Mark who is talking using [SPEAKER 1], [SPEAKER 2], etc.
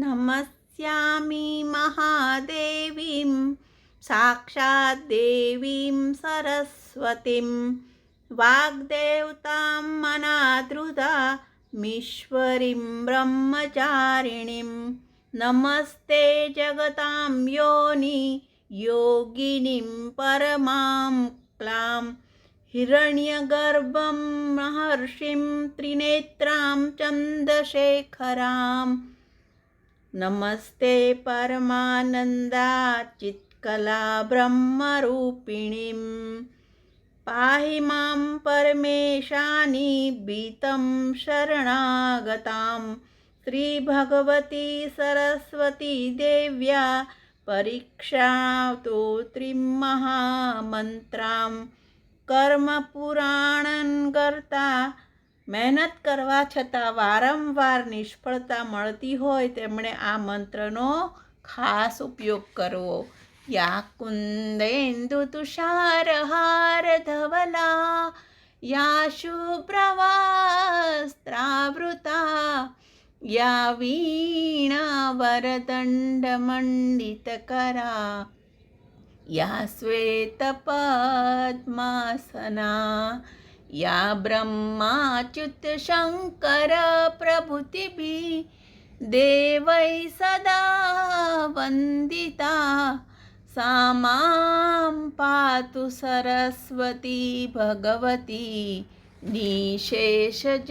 [SPEAKER 1] नमस्यामि महादेवीं साक्षात् देवीं सरस्वतीं वाग्देवतां मनाधृतामीश्वरीं ब्रह्मचारिणीं नमस्ते जगतां योनि योगिनीं परमां क्लां हिरण्यगर्भं महर्षिं त्रिनेत्रां चन्द्रशेखराम् नमस्ते परमानंदा चित्कला ब्रह्मरूपिणीं पाहि मां परमेशानि भीतं शरणागतां श्रीभगवती सरस्वती देव्या परीक्षातु त्रिमहामन्त्रां कर्मपुराणं कर्ता મહેનત કરવા છતાં વારંવાર નિષ્ફળતા મળતી હોય તેમણે આ મંત્રનો ખાસ ઉપયોગ કરવો. યા કુંદેન્દુ તુષારહાર ધવલા યા શુભ્રવસ્ત્રાવૃતા યા વીણા વરદંડમંડિતકરા યા શ્વેતપદ્માસના या ब्रह्माच्युत शंकर प्रभृतिभिः देवैः सदा वन्दिता सा मां पातु सरस्वती भगवती निशेषजाड्यापहा.